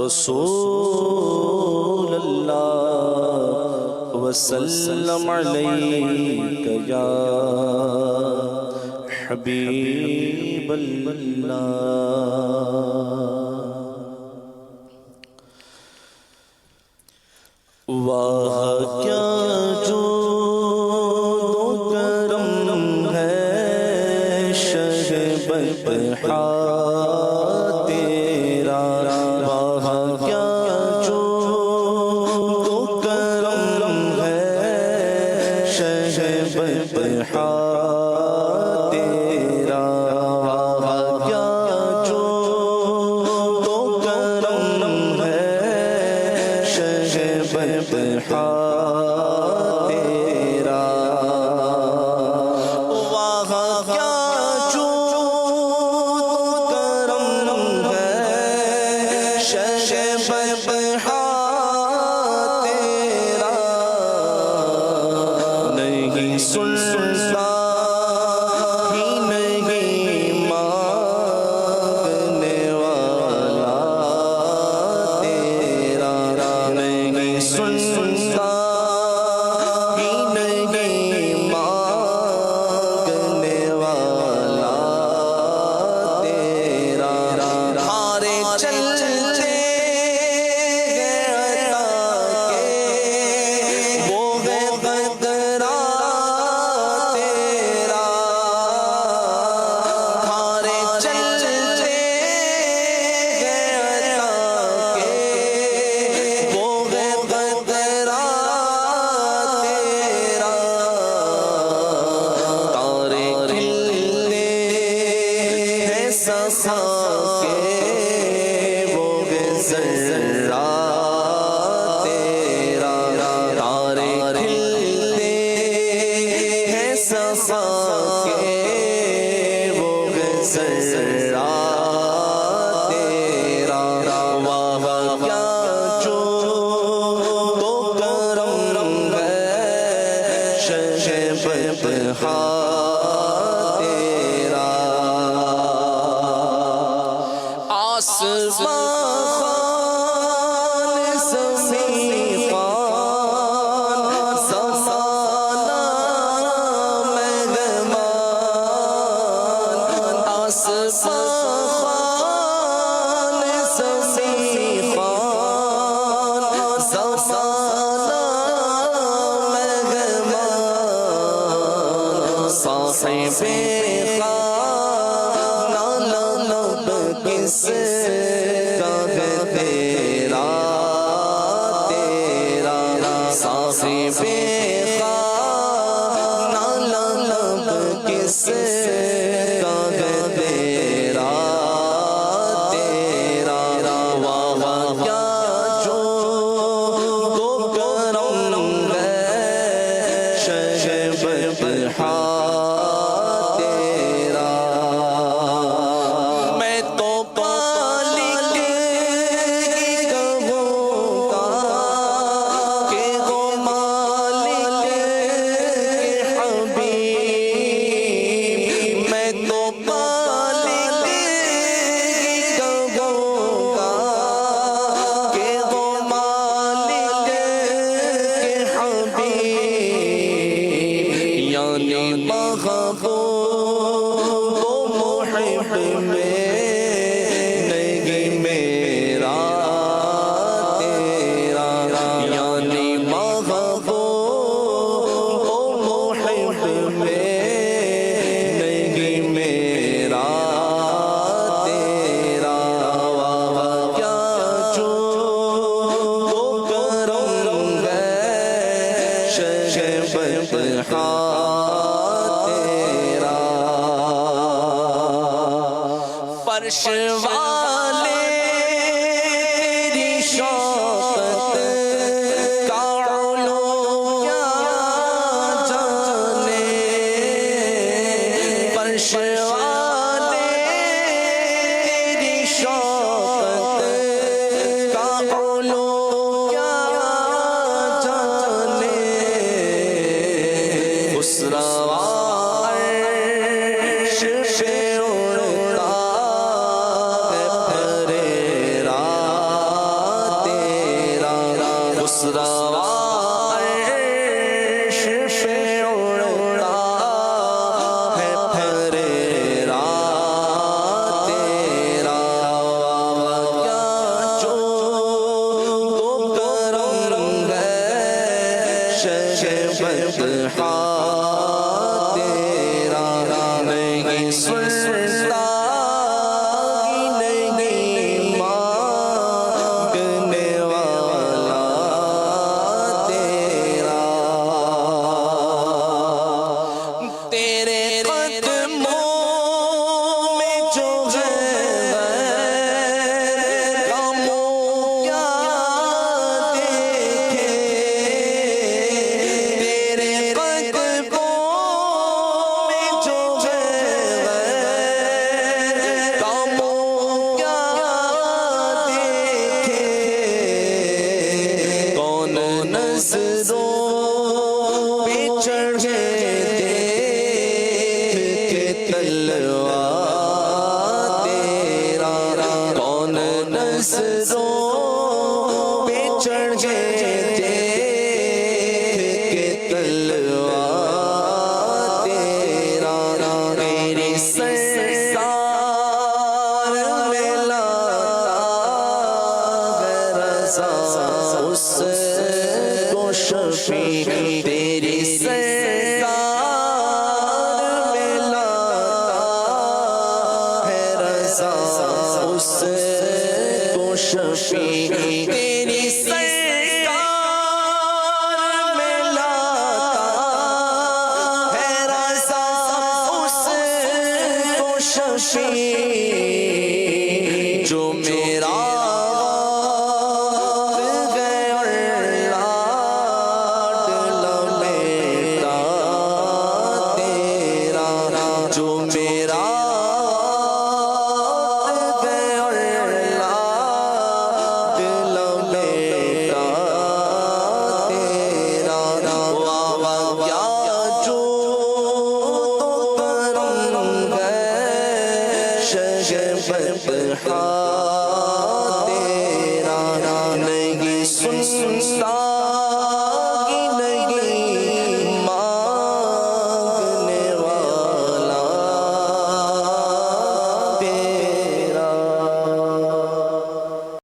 رسول اللہ وسلم علیک یا حبیب اللہ۔ واہ کیا جود و کرم ہے شہ بطحا تیرا، واہ کیا جود و کرم ہے شہ بطحا تیرا، واہ کیا جود و کرم ہے شہ بطحا تیرا، واہ کیا جود کرم ہے شہ بطحا تیرا، نہیں سنتا ہی نہیں مانگنے والا تیرا، نہیں سنتا ہی نہیں مانگنے والا تیرا، ہارے چلتے عطا کے وہ ہے قدرہ تیرا، ہارے چلتے عطا کے وہ ہے قدرہ تیرا، تارے کھلتے ہیں سخا کے وہ ہے ذرہ تیرا، تارے کھلتے ہیں سخا کے وہ ہے ذرہ تیرا، واہ کیا جود و کرم ہے شہ بطحا تیرا، آسمان زمین خوان زمانہ مہمان، آسمان زمین خوان زمانہ مہمان، صاحب خانہ لب کس کا ہے تیرا، تیرا صاحب خانہ لب کس کا ہے تیرا، تیرا واہ کیا جود و کرم ہے شہ بطحا تیرا، خسروا عرش پہ اڑتا ہے پھریرا تیرا کیا جو تو کرم ہے شہ بدحا تیرا نہیں سنتا نہیں مانگنے والا تیرا تیرے قدموں میں جو ہے کاموں کیا دیکھے تیرے قدموں میں جو ہے کاموں کیا دیکھے کون نظروں پہ چڑھے دیکھ کے تلوار تیرا کون نظروں پہ چڑھے دیکھ کے تلوار تیرا میری سرکار میں لاتا ہے رضا اس کو شفیع تیری سرکار میں لاتا ہے رضا اس کو شفیع تیری سرکار میں لاتا ہے رضا اس کو شفیع جو میرا جو میرا دل بیٹا تیرا واہ کیا جو تو کرم ہے شہ بدحا